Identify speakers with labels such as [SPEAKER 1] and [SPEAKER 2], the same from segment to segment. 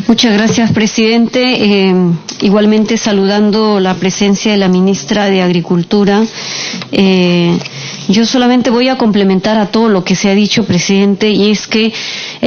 [SPEAKER 1] Muchas gracias, presidente. Igualmente saludando la presencia de la ministra de Agricultura. Yo solamente voy a complementar a todo lo que se ha dicho, presidente, y es que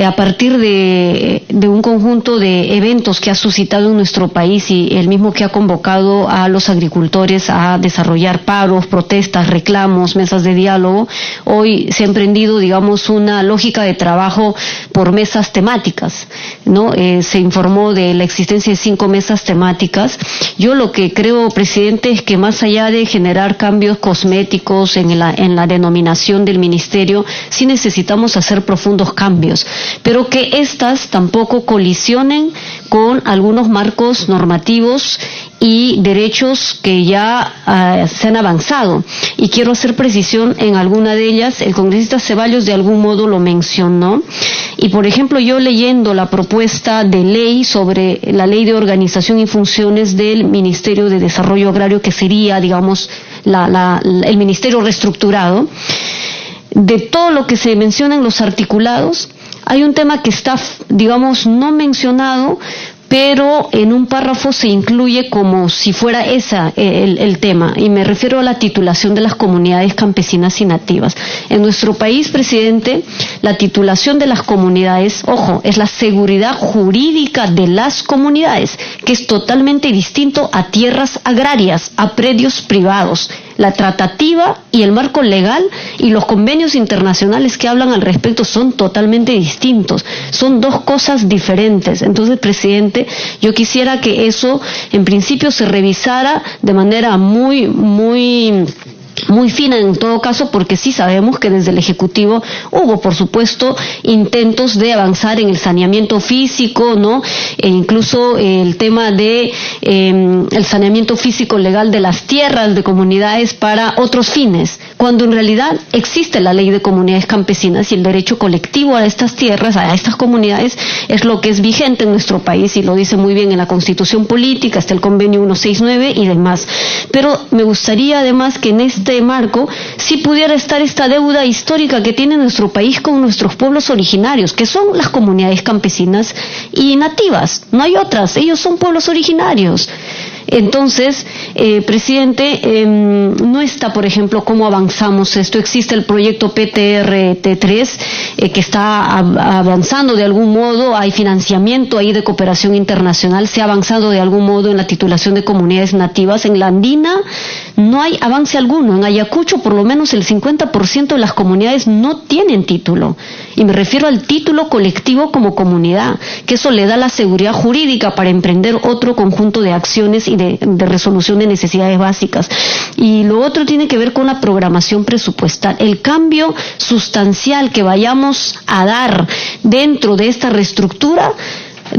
[SPEAKER 1] a partir de un conjunto de eventos que ha suscitado en nuestro país y el mismo que ha convocado a los agricultores a desarrollar paros, protestas, reclamos, mesas de diálogo, hoy se ha emprendido, digamos, una lógica de trabajo por mesas temáticas, ¿no? Se informó de la existencia de 5 mesas temáticas. Yo lo que creo, presidente, es que más allá de generar cambios cosméticos en la denominación del ministerio, sí necesitamos hacer profundos cambios, pero que éstas tampoco colisionen con algunos marcos normativos y derechos que ya se han avanzado. Y quiero hacer precisión en alguna de ellas. El congresista Ceballos de algún modo lo mencionó. Y por ejemplo, yo leyendo la propuesta de ley sobre la ley de organización y funciones del Ministerio de Desarrollo Agrario, que sería, digamos, el ministerio reestructurado, de todo lo que se menciona en los articulados, hay un tema que está, digamos, no mencionado, pero en un párrafo se incluye como si fuera el tema, y me refiero a la titulación de las comunidades campesinas y nativas. En nuestro país, presidente, la titulación de las comunidades, ojo, es la seguridad jurídica de las comunidades, que es totalmente distinto a tierras agrarias, a predios privados. La tratativa y el marco legal y los convenios internacionales que hablan al respecto son totalmente distintos, son dos cosas diferentes. Entonces, presidente, yo quisiera que eso en principio se revisara de manera muy fina en todo caso, porque sí sabemos que desde el Ejecutivo hubo, por supuesto, intentos de avanzar en el saneamiento físico, ¿no? E incluso el tema de el saneamiento físico legal de las tierras de comunidades para otros fines, cuando en realidad existe la ley de comunidades campesinas y el derecho colectivo a estas tierras, a estas comunidades, es lo que es vigente en nuestro país y lo dice muy bien en la Constitución Política, está el Convenio 169 y demás. Pero me gustaría además que en este marco sí pudiera estar esta deuda histórica que tiene nuestro país con nuestros pueblos originarios, que son las comunidades campesinas y nativas, no hay otras, ellos son pueblos originarios. Entonces, presidente, no está, por ejemplo, cómo avanzamos esto. Existe el proyecto PTR-T3 que está avanzando de algún modo, hay financiamiento ahí de cooperación internacional, se ha avanzado de algún modo en la titulación de comunidades nativas. En la andina no hay avance alguno, en Ayacucho por lo menos el 50% de las comunidades no tienen título, y me refiero al título colectivo como comunidad, que eso le da la seguridad jurídica para emprender otro conjunto de acciones y de resolución de necesidades básicas. Y lo otro tiene que ver con la programación presupuestal. El cambio sustancial que vayamos a dar dentro de esta reestructura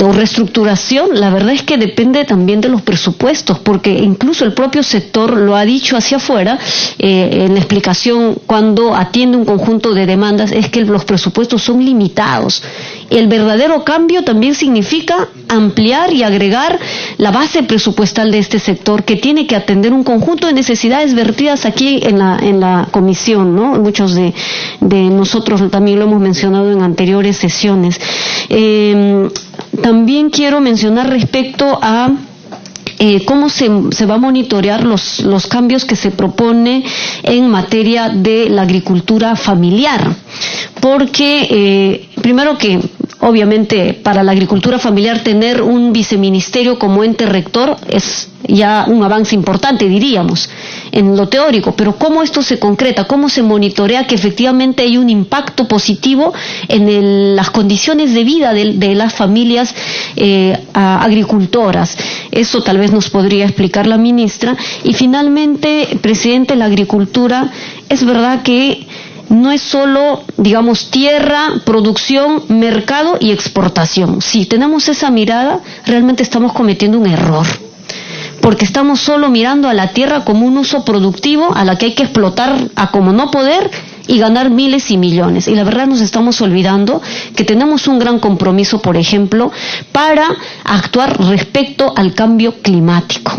[SPEAKER 1] o reestructuración, la verdad es que depende también de los presupuestos, porque incluso el propio sector lo ha dicho hacia afuera, en la explicación cuando atiende un conjunto de demandas, es que los presupuestos son limitados. El verdadero cambio también significa ampliar y agregar la base presupuestal de este sector, que tiene que atender un conjunto de necesidades vertidas aquí en la comisión, ¿no? Muchos de nosotros también lo hemos mencionado en anteriores sesiones. También quiero mencionar respecto a cómo se va a monitorear los cambios que se propone en materia de la agricultura familiar, porque primero que obviamente para la agricultura familiar tener un viceministerio como ente rector es ya un avance importante, diríamos, en lo teórico, pero cómo esto se concreta, cómo se monitorea que efectivamente hay un impacto positivo en las condiciones de vida de las familias agricultoras. Eso tal vez nos podría explicar la ministra. Y finalmente, presidente, la agricultura, es verdad que no es solo, digamos, tierra, producción, mercado y exportación. Si tenemos esa mirada, realmente estamos cometiendo un error, porque estamos solo mirando a la tierra como un uso productivo a la que hay que explotar a como no poder y ganar miles y millones. Y la verdad nos estamos olvidando que tenemos un gran compromiso, por ejemplo, para actuar respecto al cambio climático.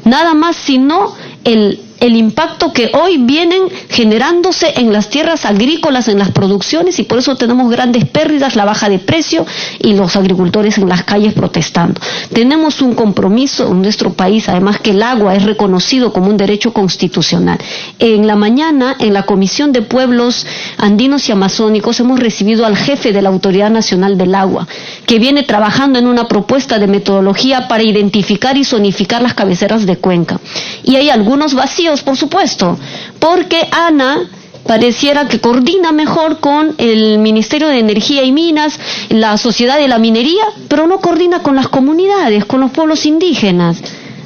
[SPEAKER 1] Nada más sino el el impacto que hoy vienen generándose en las tierras agrícolas, en las producciones, y por eso tenemos grandes pérdidas, la baja de precio y los agricultores en las calles protestando. Tenemos un compromiso en nuestro país, además que el agua es reconocido como un derecho constitucional. En la mañana, en la Comisión de Pueblos Andinos y Amazónicos, hemos recibido al jefe de la Autoridad Nacional del Agua, que viene trabajando en una propuesta de metodología para identificar y zonificar las cabeceras de cuenca. Y hay algunos vacíos, por supuesto, porque ANA pareciera que coordina mejor con el Ministerio de Energía y Minas, la Sociedad de la Minería, pero no coordina con las comunidades, con los pueblos indígenas,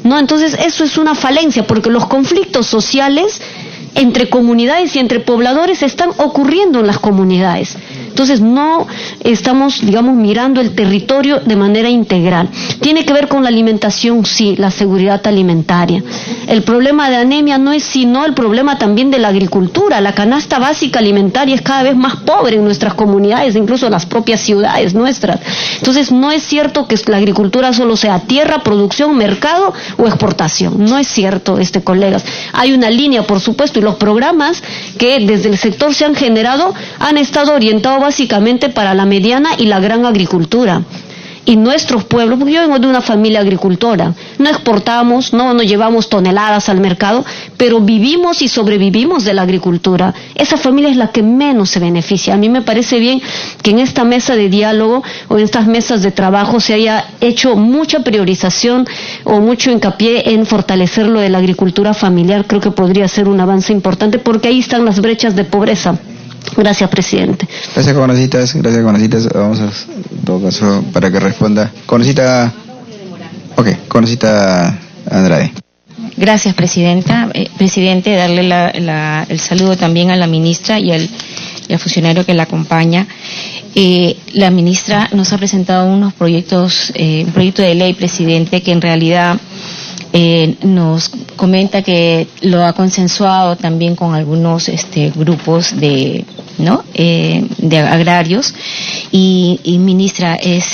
[SPEAKER 1] ¿no? Entonces eso es una falencia, porque los conflictos sociales entre comunidades y entre pobladores están ocurriendo en las comunidades. Entonces no estamos, digamos, mirando el territorio de manera integral. Tiene que ver con la alimentación, sí, la seguridad alimentaria. El problema de anemia no es sino el problema también de la agricultura. La canasta básica alimentaria es cada vez más pobre en nuestras comunidades, incluso en las propias ciudades nuestras. Entonces no es cierto que la agricultura solo sea tierra, producción, mercado o exportación. No es cierto, colegas. Hay una línea, por supuesto, y los programas que desde el sector se han generado han estado orientados básicamente para la mediana y la gran agricultura. Y nuestros pueblos, porque yo vengo de una familia agricultora, no exportamos, no llevamos toneladas al mercado, pero vivimos y sobrevivimos de la agricultura. Esa familia es la que menos se beneficia. A mí me parece bien que en esta mesa de diálogo o en estas mesas de trabajo se haya hecho mucha priorización o mucho hincapié en fortalecer lo de la agricultura familiar. Creo que podría ser un avance importante porque ahí están las brechas de pobreza. Gracias, presidente.
[SPEAKER 2] Gracias, Conocitas. Vamos a, en todo caso, para que responda. Conocita Andrade.
[SPEAKER 3] Gracias, presidenta. Presidente, darle el saludo también a la ministra y al funcionario que la acompaña. La ministra nos ha presentado un proyecto de ley, presidente, que en realidad nos comenta que lo ha consensuado también con algunos grupos de agrarios y ministra, es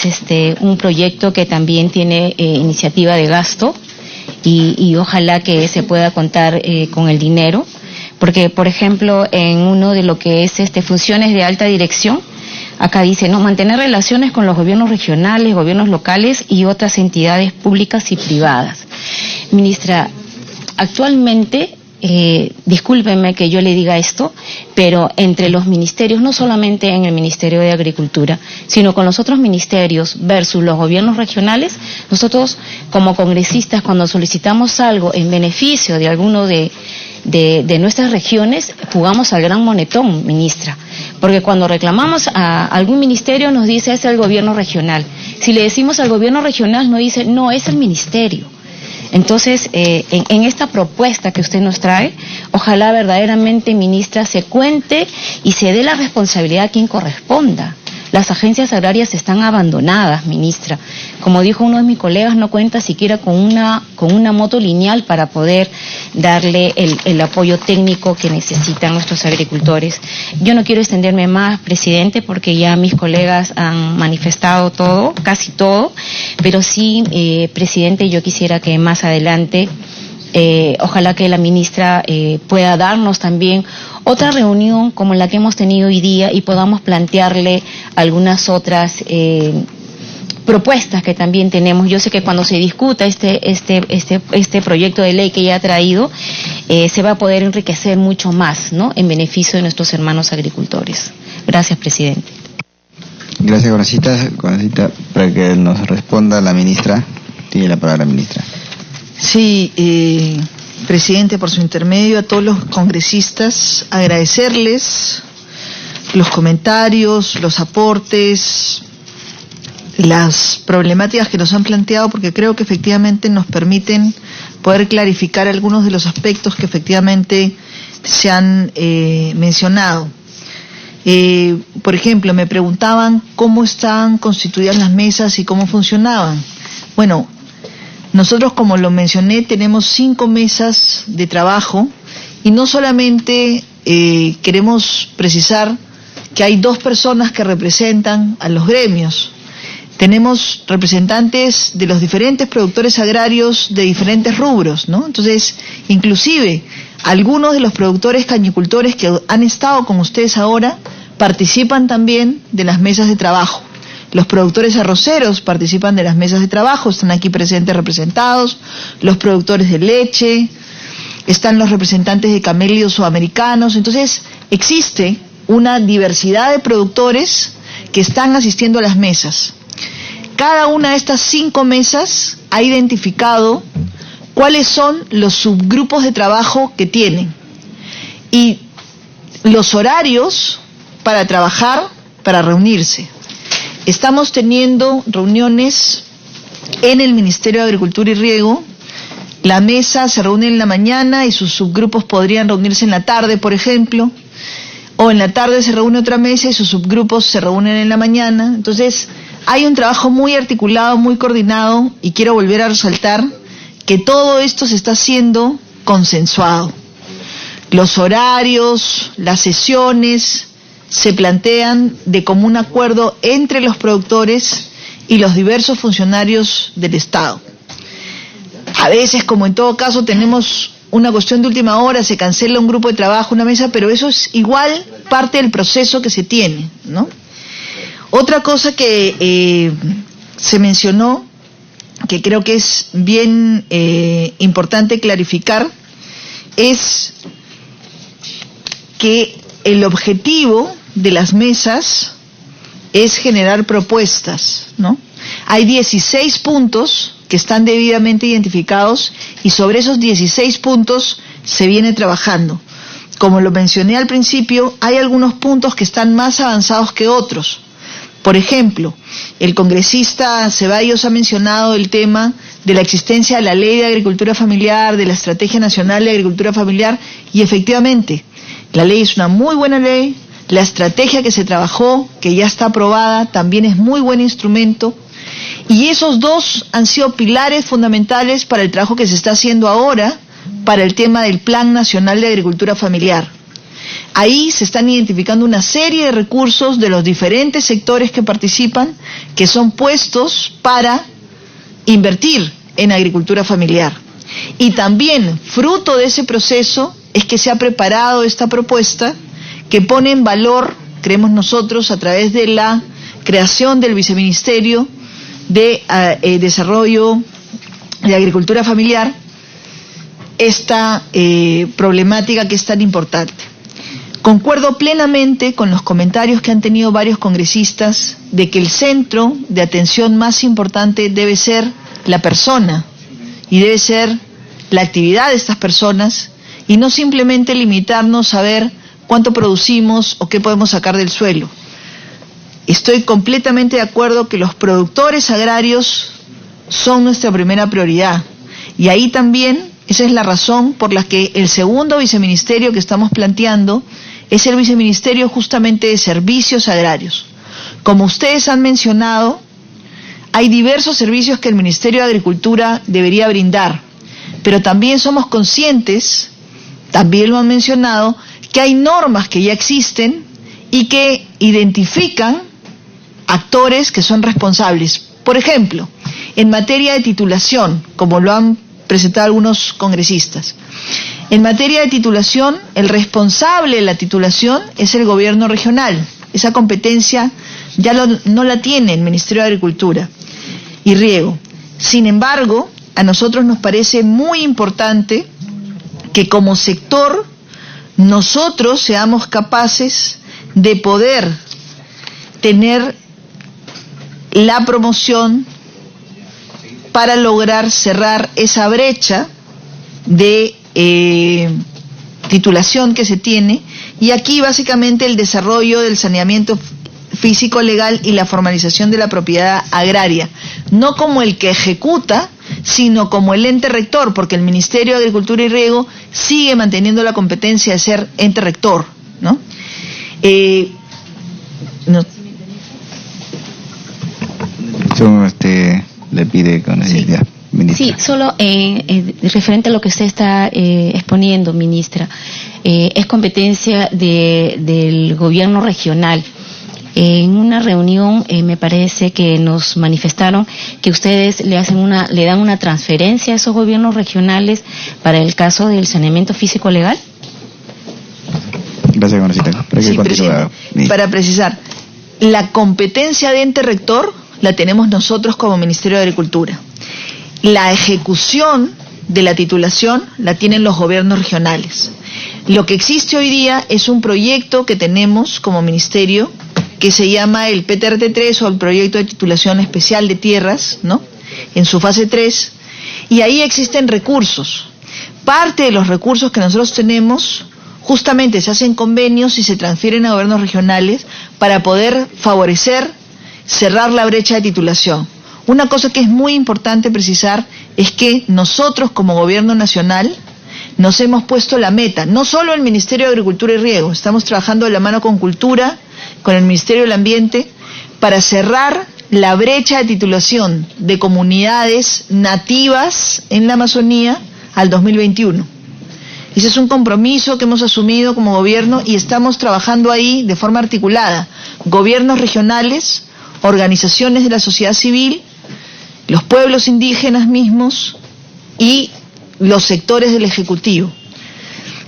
[SPEAKER 3] un proyecto que también tiene iniciativa de gasto y ojalá que se pueda contar con el dinero, porque por ejemplo en uno de lo que es funciones de alta dirección, acá dice, mantener relaciones con los gobiernos regionales, gobiernos locales y otras entidades públicas y privadas. Ministra, actualmente, discúlpeme que yo le diga esto, pero entre los ministerios, no solamente en el Ministerio de Agricultura, sino con los otros ministerios versus los gobiernos regionales, nosotros como congresistas, cuando solicitamos algo en beneficio de alguno de nuestras regiones, jugamos al gran monetón, ministra, porque cuando reclamamos a algún ministerio nos dice es el gobierno regional. Si le decimos al gobierno regional nos dice no, es el ministerio. Entonces, en esta propuesta que usted nos trae, ojalá verdaderamente, ministra, se cuente y se dé la responsabilidad a quien corresponda. Las agencias agrarias están abandonadas, ministra. Como dijo uno de mis colegas, no cuenta siquiera con una moto lineal para poder darle el apoyo técnico que necesitan nuestros agricultores. Yo no quiero extenderme más, presidente, porque ya mis colegas han manifestado todo, casi todo, pero sí, presidente, yo quisiera que más adelante, ojalá que la ministra pueda darnos también otra reunión como la que hemos tenido hoy día y podamos plantearle algunas otras propuestas que también tenemos. Yo sé que cuando se discuta este proyecto de ley que ella ha traído, se va a poder enriquecer mucho más, ¿no?, en beneficio de nuestros hermanos agricultores. Gracias, presidente.
[SPEAKER 2] Gracias, Conocita, para que nos responda la ministra. Tiene la palabra, ministra.
[SPEAKER 4] Sí, presidente, por su intermedio, a todos los congresistas, agradecerles los comentarios, los aportes, las problemáticas que nos han planteado, porque creo que efectivamente nos permiten poder clarificar algunos de los aspectos que efectivamente se han mencionado. Por ejemplo, me preguntaban cómo están constituidas las mesas y cómo funcionaban. Bueno, nosotros, como lo mencioné, tenemos 5 mesas de trabajo y no solamente queremos precisar que hay 2 personas que representan a los gremios. Tenemos representantes de los diferentes productores agrarios de diferentes rubros, ¿no? Entonces, inclusive, algunos de los productores cañicultores que han estado con ustedes ahora participan también de las mesas de trabajo. Los productores arroceros participan de las mesas de trabajo, están aquí presentes representados, los productores de leche, están los representantes de camellos sudamericanos. Entonces, existe una diversidad de productores que están asistiendo a las mesas. Cada una de estas 5 mesas ha identificado cuáles son los subgrupos de trabajo que tienen y los horarios para trabajar, para reunirse. Estamos teniendo reuniones en el Ministerio de Agricultura y Riego. La mesa se reúne en la mañana y sus subgrupos podrían reunirse en la tarde, por ejemplo, o en la tarde se reúne otra mesa y sus subgrupos se reúnen en la mañana. Entonces, hay un trabajo muy articulado, muy coordinado, y quiero volver a resaltar que todo esto se está haciendo consensuado. Los horarios, las sesiones se plantean de común acuerdo entre los productores y los diversos funcionarios del Estado. A veces, como en todo caso, tenemos una cuestión de última hora, se cancela un grupo de trabajo, una mesa, pero eso es igual parte del proceso que se tiene, ¿no? Otra cosa que se mencionó, que creo que es bien importante clarificar, es que el objetivo de las mesas es generar propuestas, ¿no? Hay 16 puntos que están debidamente identificados y sobre esos 16 puntos se viene trabajando. Como lo mencioné al principio, hay algunos puntos que están más avanzados que otros. Por ejemplo, el congresista Ceballos ha mencionado el tema de la existencia de la Ley de Agricultura Familiar, de la Estrategia Nacional de Agricultura Familiar, y efectivamente, la ley es una muy buena ley, la estrategia que se trabajó, que ya está aprobada, también es muy buen instrumento, y esos dos han sido pilares fundamentales para el trabajo que se está haciendo ahora para el tema del Plan Nacional de Agricultura Familiar. Ahí se están identificando una serie de recursos de los diferentes sectores que participan, que son puestos para invertir en agricultura familiar. Y también, fruto de ese proceso, es que se ha preparado esta propuesta que pone en valor, creemos nosotros, a través de la creación del Viceministerio de Desarrollo de Agricultura Familiar, esta problemática que es tan importante. Concuerdo plenamente con los comentarios que han tenido varios congresistas de que el centro de atención más importante debe ser la persona y debe ser la actividad de estas personas y no simplemente limitarnos a ver cuánto producimos o qué podemos sacar del suelo. Estoy completamente de acuerdo que los productores agrarios son nuestra primera prioridad y ahí también esa es la razón por la que el segundo viceministerio que estamos planteando es el viceministerio justamente de servicios agrarios. Como ustedes han mencionado, hay diversos servicios que el Ministerio de Agricultura debería brindar, pero también somos conscientes, también lo han mencionado, que hay normas que ya existen y que identifican actores que son responsables. Por ejemplo, en materia de titulación, como lo han presentado algunos congresistas. En materia de titulación, el responsable de la titulación es el gobierno regional. Esa competencia ya no la tiene el Ministerio de Agricultura y Riego. Sin embargo, a nosotros nos parece muy importante que como sector nosotros seamos capaces de poder tener la promoción para lograr cerrar esa brecha de titulación que se tiene, y aquí básicamente el desarrollo del saneamiento físico legal y la formalización de la propiedad agraria, no como el que ejecuta, sino como el ente rector, porque el Ministerio de Agricultura y Riego sigue manteniendo la competencia de ser ente rector, ¿no?
[SPEAKER 2] Le pide con necesidad.
[SPEAKER 3] Sí. Sí, solo referente a lo que usted está exponiendo, ministra, es competencia del gobierno regional. En una reunión me parece que nos manifestaron que ustedes le dan una transferencia a esos gobiernos regionales para el caso del saneamiento físico legal.
[SPEAKER 2] Gracias, congresista.
[SPEAKER 4] Sí, presidente. Para precisar, la competencia de ente rector la tenemos nosotros como Ministerio de Agricultura. La ejecución de la titulación la tienen los gobiernos regionales. Lo que existe hoy día es un proyecto que tenemos como ministerio que se llama el PTRT3 o el Proyecto de Titulación Especial de Tierras, ¿no? En su fase 3, y ahí existen recursos. Parte de los recursos que nosotros tenemos justamente se hacen convenios y se transfieren a gobiernos regionales para poder favorecer, cerrar la brecha de titulación. Una cosa que es muy importante precisar es que nosotros como gobierno nacional nos hemos puesto la meta, no solo el Ministerio de Agricultura y Riego, estamos trabajando de la mano con Cultura, con el Ministerio del Ambiente, para cerrar la brecha de titulación de comunidades nativas en la Amazonía al 2021. Ese es un compromiso que hemos asumido como gobierno y estamos trabajando ahí de forma articulada. Gobiernos regionales, organizaciones de la sociedad civil, los pueblos indígenas mismos y los sectores del Ejecutivo.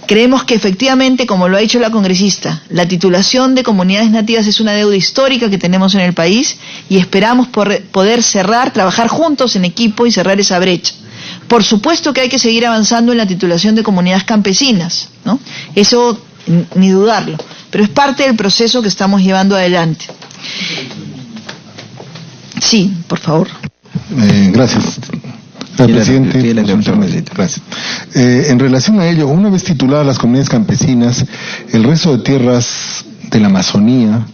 [SPEAKER 4] Creemos que efectivamente, como lo ha dicho la congresista, la titulación de comunidades nativas es una deuda histórica que tenemos en el país y esperamos poder cerrar, trabajar juntos en equipo y cerrar esa brecha. Por supuesto que hay que seguir avanzando en la titulación de comunidades campesinas, ¿no? Eso ni dudarlo, pero es parte del proceso que estamos llevando adelante. Sí, por favor.
[SPEAKER 5] Gracias. Presidente, gracias. En relación a ello, una vez tituladas las comunidades campesinas, el resto de tierras de la Amazonía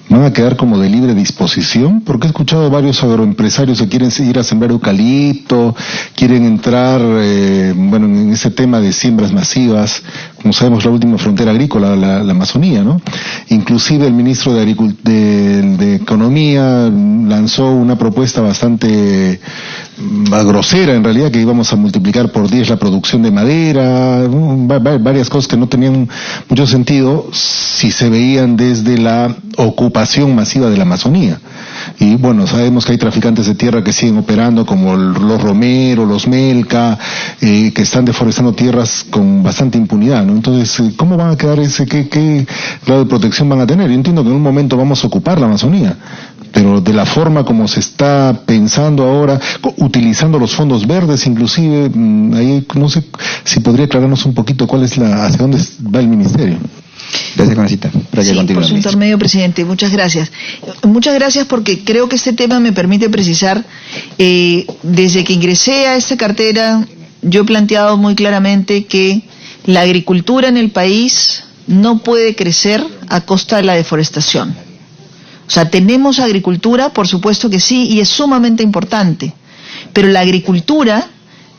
[SPEAKER 5] van a quedar como de libre disposición, porque he escuchado a varios agroempresarios que quieren ir a sembrar eucalipto, quieren entrar en ese tema de siembras masivas, como sabemos la última frontera agrícola, la Amazonía, ¿no? Inclusive el ministro de Economía lanzó una propuesta bastante grosera, en realidad, que íbamos a multiplicar por 10 la producción de madera, varias cosas que no tenían mucho sentido si se veían desde la ocupación masiva de la Amazonía. Y bueno, sabemos que hay traficantes de tierra que siguen operando, como los Romero, los Melca, que están deforestando tierras con bastante impunidad, ¿no? Entonces, ¿cómo van a quedar qué grado de protección van a tener? Yo entiendo que en un momento vamos a ocupar la Amazonía, pero de la forma como se está pensando ahora, utilizando los fondos verdes inclusive, ahí no sé si podría aclararnos un poquito hacia dónde va el ministerio.
[SPEAKER 2] Gracias, congresista.
[SPEAKER 4] Sí, por su intermedio, presidente. Muchas gracias. Muchas gracias porque creo que este tema me permite precisar, desde que ingresé a esta cartera, yo he planteado muy claramente que la agricultura en el país no puede crecer a costa de la deforestación. O sea, tenemos agricultura, por supuesto que sí, y es sumamente importante, pero la agricultura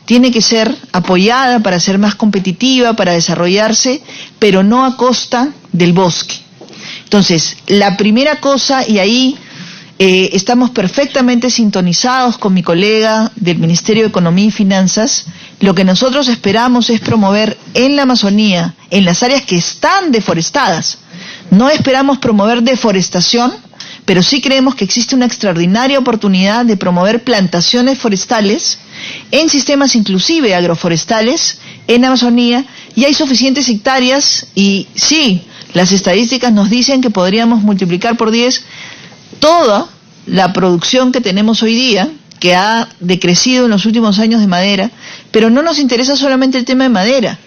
[SPEAKER 4] tiene que ser apoyada para ser más competitiva, para desarrollarse, pero no a costa del bosque. Entonces, la primera cosa, y ahí estamos perfectamente sintonizados con mi colega del Ministerio de Economía y Finanzas, lo que nosotros esperamos es promover en la Amazonía, en las áreas que están deforestadas. No esperamos promover deforestación, pero sí creemos que existe una extraordinaria oportunidad de promover plantaciones forestales en sistemas inclusive agroforestales en la Amazonía, y hay suficientes hectáreas, y sí, las estadísticas nos dicen que podríamos multiplicar por 10 toda la producción que tenemos hoy día, que ha decrecido en los últimos años de madera, pero no nos interesa solamente el tema de madera.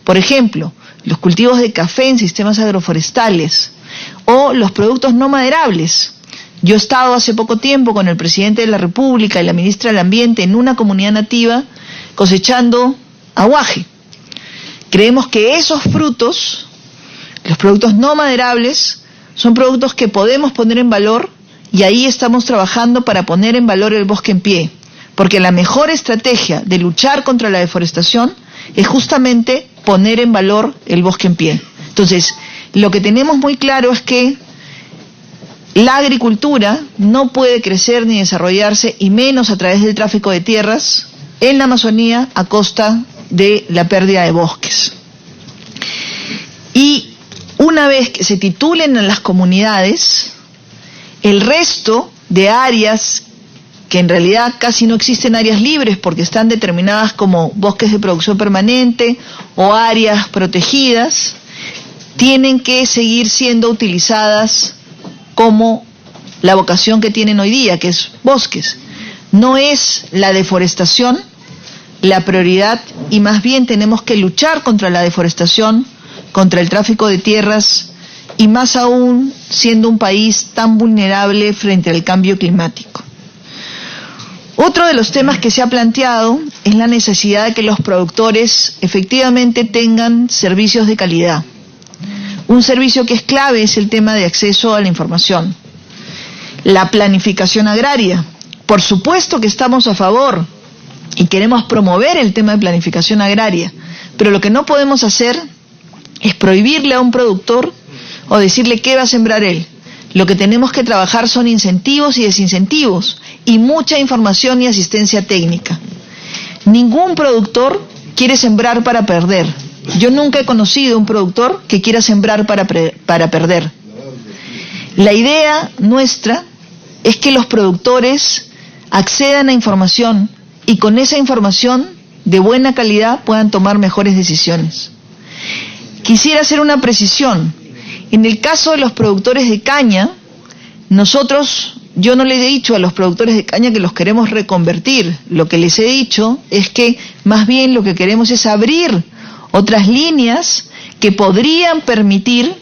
[SPEAKER 4] Por ejemplo, los cultivos de café en sistemas agroforestales o los productos no maderables. Yo he estado hace poco tiempo con el presidente de la República y la ministra del Ambiente en una comunidad nativa cosechando aguaje. Creemos que esos frutos, los productos no maderables, son productos que podemos poner en valor, y ahí estamos trabajando para poner en valor el bosque en pie, porque la mejor estrategia de luchar contra la deforestación es justamente poner en valor el bosque en pie. Entonces, lo que tenemos muy claro es que la agricultura no puede crecer ni desarrollarse, y menos a través del tráfico de tierras, en la Amazonía a costa de la pérdida de bosques. Y una vez que se titulen a las comunidades, El resto de áreas, que en realidad casi no existen áreas libres porque están determinadas como bosques de producción permanente o áreas protegidas, tienen que seguir siendo utilizadas como la vocación que tienen hoy día, que es bosques. No es la deforestación la prioridad, y más bien tenemos que luchar contra la deforestación, contra el tráfico de tierras, y más aún siendo un país tan vulnerable frente al cambio climático. Otro de los temas que se ha planteado es la necesidad de que los productores efectivamente tengan servicios de calidad. Un servicio que es clave es el tema de acceso a la información. La planificación agraria. Por supuesto que estamos a favor y queremos promover el tema de planificación agraria, pero lo que no podemos hacer es prohibirle a un productor o decirle qué va a sembrar él. Lo que tenemos que trabajar son incentivos y desincentivos y mucha información y asistencia técnica. Ningún productor quiere sembrar para perder. Yo nunca he conocido un productor que quiera sembrar para perder. La idea nuestra es que los productores accedan a información y con esa información de buena calidad puedan tomar mejores decisiones. Quisiera hacer una precisión. En el caso de los productores de caña, yo no les he dicho a los productores de caña que los queremos reconvertir. Lo que les he dicho es que más bien lo que queremos es abrir otras líneas que podrían permitir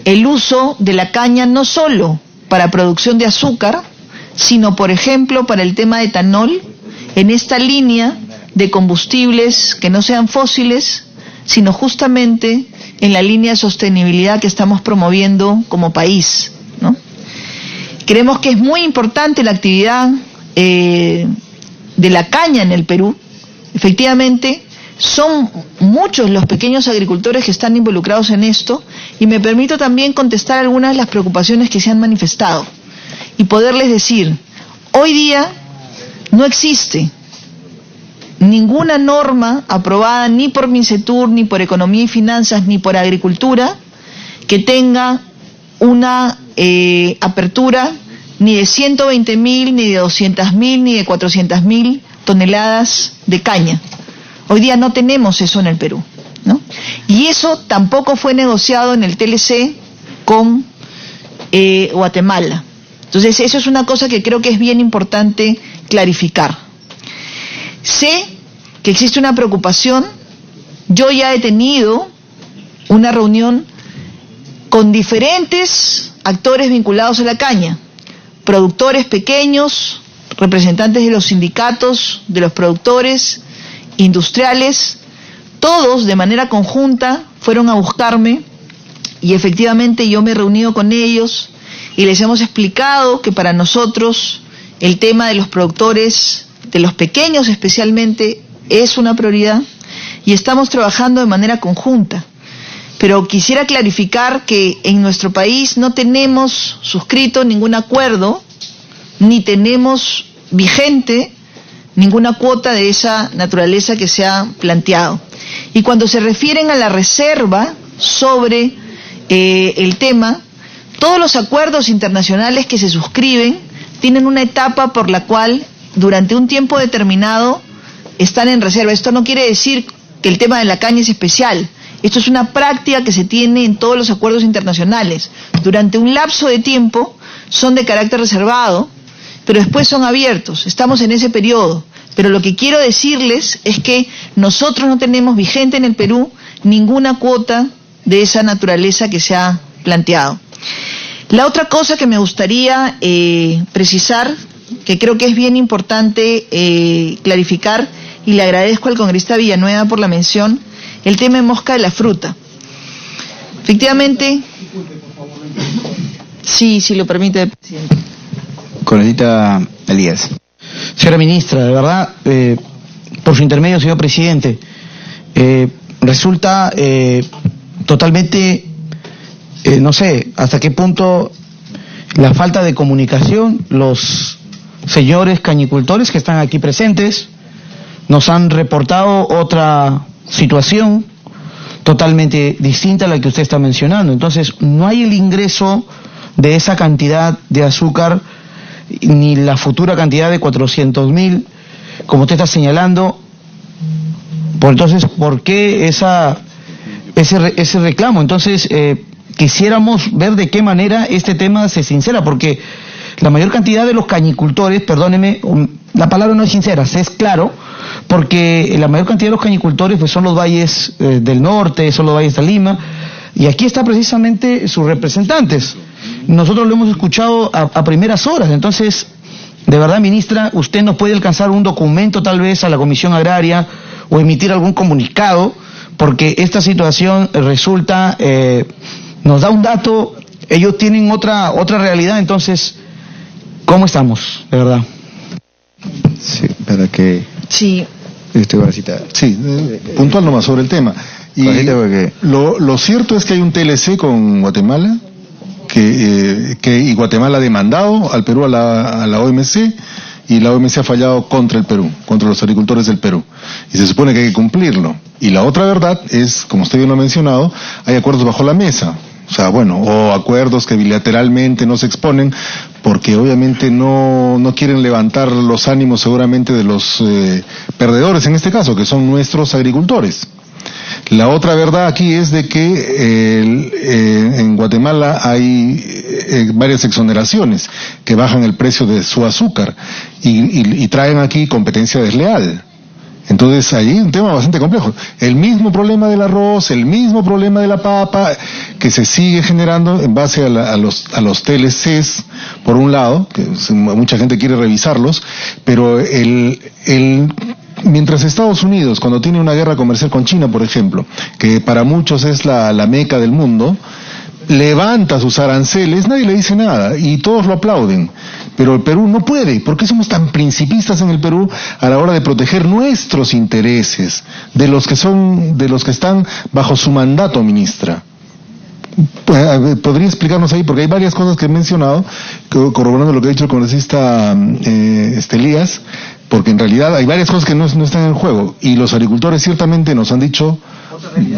[SPEAKER 4] el uso de la caña no solo para producción de azúcar, sino por ejemplo para el tema de etanol, en esta línea de combustibles que no sean fósiles, sino justamente en la línea de sostenibilidad que estamos promoviendo como país, ¿no? Creemos que es muy importante la actividad de la caña en el Perú. Efectivamente, son muchos los pequeños agricultores que están involucrados en esto, y me permito también contestar algunas de las preocupaciones que se han manifestado y poderles decir, hoy día no existe ninguna norma aprobada ni por Mincetur, ni por Economía y Finanzas, ni por Agricultura, que tenga una apertura ni de 120.000, ni de 200.000, ni de 400.000 toneladas de caña. Hoy día no tenemos eso en el Perú, ¿no? Y eso tampoco fue negociado en el TLC con Guatemala. Entonces, eso es una cosa que creo que es bien importante clarificar. Sé que existe una preocupación. Yo ya he tenido una reunión con diferentes actores vinculados a la caña, productores pequeños, representantes de los sindicatos, de los productores, industriales, todos de manera conjunta fueron a buscarme y efectivamente yo me he reunido con ellos y les hemos explicado que para nosotros el tema de los productores, de los pequeños especialmente, es una prioridad y estamos trabajando de manera conjunta. Pero quisiera clarificar que en nuestro país no tenemos suscrito ningún acuerdo, ni tenemos vigente ninguna cuota de esa naturaleza que se ha planteado. Y cuando se refieren a la reserva sobre el tema, todos los acuerdos internacionales que se suscriben tienen una etapa por la cual durante un tiempo determinado están en reserva. Esto no quiere decir que el tema de la caña es especial. Esto es una práctica que se tiene en todos los acuerdos internacionales. Durante un lapso de tiempo son de carácter reservado, pero después son abiertos. Estamos en ese periodo. Pero lo que quiero decirles es que nosotros no tenemos vigente en el Perú ninguna cuota de esa naturaleza que se ha planteado. La otra cosa que me gustaría precisar, que creo que es bien importante clarificar, y le agradezco al congresista Villanueva por la mención, el tema de mosca de la fruta. Efectivamente, sí, si lo permite, presidente.
[SPEAKER 2] Congresista Elías.
[SPEAKER 6] Señora ministra, de verdad, por su intermedio, señor presidente, resulta totalmente, no sé hasta qué punto la falta de comunicación. Los señores cañicultores que están aquí presentes nos han reportado otra situación totalmente distinta a la que usted está mencionando. Entonces, no hay el ingreso de esa cantidad de azúcar, ni la futura cantidad de 400.000, como usted está señalando. Entonces, ¿por qué ese reclamo? Entonces, quisiéramos ver de qué manera este tema se sincera, porque la mayor cantidad de los cañicultores, perdóneme, la palabra no es sincera, es claro, porque la mayor cantidad de los cañicultores pues son los valles del norte, son los valles de Lima, y aquí está precisamente sus representantes. Nosotros lo hemos escuchado a primeras horas. Entonces, de verdad, ministra, usted nos puede alcanzar un documento tal vez a la Comisión Agraria o emitir algún comunicado, porque esta situación resulta, nos da un dato, ellos tienen otra realidad. Entonces, ¿cómo estamos, de verdad?
[SPEAKER 2] Sí, para que...
[SPEAKER 4] Sí.
[SPEAKER 5] Sí, puntual nomás sobre el tema. Y lo cierto es que hay un TLC con Guatemala, y Guatemala ha demandado al Perú a la OMC, y la OMC ha fallado contra el Perú, contra los agricultores del Perú, y se supone que hay que cumplirlo. Y la otra verdad es, como usted bien lo ha mencionado, hay acuerdos bajo la mesa, o acuerdos que bilateralmente no se exponen, porque obviamente no quieren levantar los ánimos seguramente de los perdedores en este caso, que son nuestros agricultores. La otra verdad aquí es de que en Guatemala hay varias exoneraciones que bajan el precio de su azúcar y traen aquí competencia desleal. Entonces ahí hay un tema bastante complejo. El mismo problema del arroz, el mismo problema de la papa, que se sigue generando en base a los TLCs, por un lado, que mucha gente quiere revisarlos, pero mientras Estados Unidos, cuando tiene una guerra comercial con China, por ejemplo, que para muchos es la meca del mundo, levanta sus aranceles, nadie le dice nada y todos lo aplauden. Pero el Perú no puede. ¿Por qué somos tan principistas en el Perú a la hora de proteger nuestros intereses, de los que están bajo su mandato, ministra? ¿Podría explicarnos ahí? Porque hay varias cosas que he mencionado, corroborando lo que ha dicho el congresista Elías, porque en realidad hay varias cosas que no están en juego, y los agricultores ciertamente nos han dicho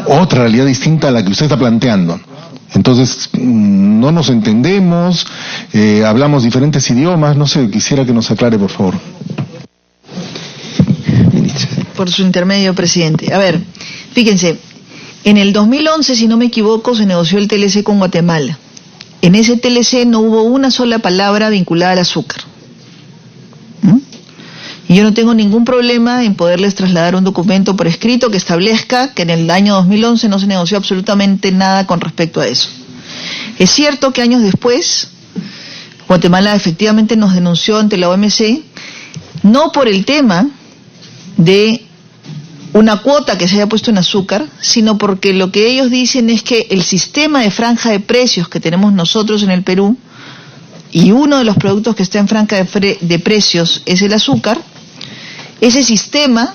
[SPEAKER 5] otra realidad distinta a la que usted está planteando. Entonces, no nos entendemos, hablamos diferentes idiomas, no sé, quisiera que nos aclare, por favor.
[SPEAKER 4] Por su intermedio, presidente. A ver, fíjense, en el 2011, si no me equivoco, se negoció el TLC con Guatemala. En ese TLC no hubo una sola palabra vinculada al azúcar. Y yo no tengo ningún problema en poderles trasladar un documento por escrito que establezca que en el año 2011 no se negoció absolutamente nada con respecto a eso. Es cierto que años después, Guatemala efectivamente nos denunció ante la OMC, no por el tema de una cuota que se haya puesto en azúcar, sino porque lo que ellos dicen es que el sistema de franja de precios que tenemos nosotros en el Perú, y uno de los productos que está en franja de precios es el azúcar, ese sistema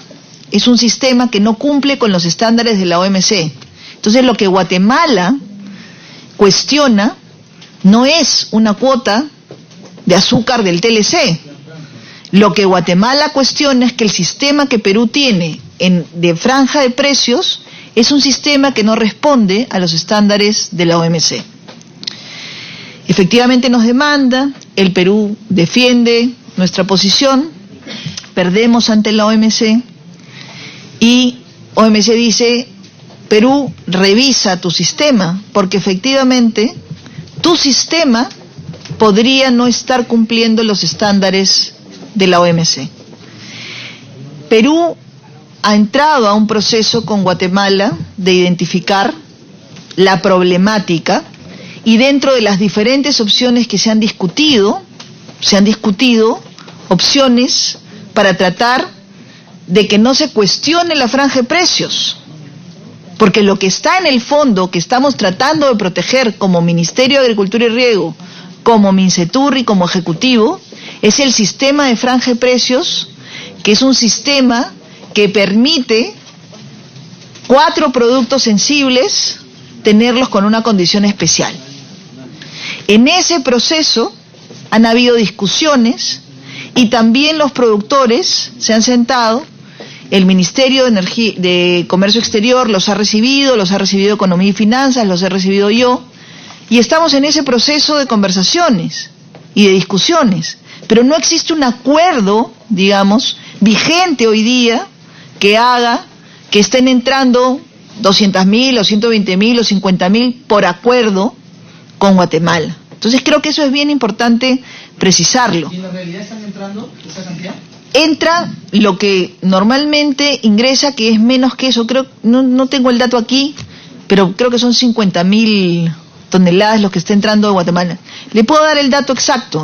[SPEAKER 4] es un sistema que no cumple con los estándares de la OMC. Entonces lo que Guatemala cuestiona no es una cuota de azúcar del TLC. Lo que Guatemala cuestiona es que el sistema que Perú tiene de franja de precios es un sistema que no responde a los estándares de la OMC. Efectivamente nos demanda, el Perú defiende nuestra posición, perdemos ante la OMC y OMC dice, Perú, revisa tu sistema, porque efectivamente tu sistema podría no estar cumpliendo los estándares de la OMC. Perú ha entrado a un proceso con Guatemala de identificar la problemática y dentro de las diferentes opciones que se han discutido opciones para tratar de que no se cuestione la franja de precios. Porque lo que está en el fondo, que estamos tratando de proteger como Ministerio de Agricultura y Riego, como Mincetur y como Ejecutivo, es el sistema de franja de precios, que es un sistema que permite 4 productos sensibles tenerlos con una condición especial. En ese proceso han habido discusiones y también los productores se han sentado, el Ministerio de Comercio Exterior los ha recibido Economía y Finanzas, los he recibido yo, y estamos en ese proceso de conversaciones y de discusiones, pero no existe un acuerdo, digamos, vigente hoy día que haga que estén entrando 200.000 o 120.000 o 50.000 por acuerdo con Guatemala. Entonces creo que eso es bien importante precisarlo.
[SPEAKER 6] ¿Y en la realidad están entrando esa cantidad?
[SPEAKER 4] Entra lo que normalmente ingresa, que es menos que eso. Creo, no tengo el dato aquí, pero creo que son 50.000 toneladas los que está entrando de Guatemala. Le puedo dar el dato exacto.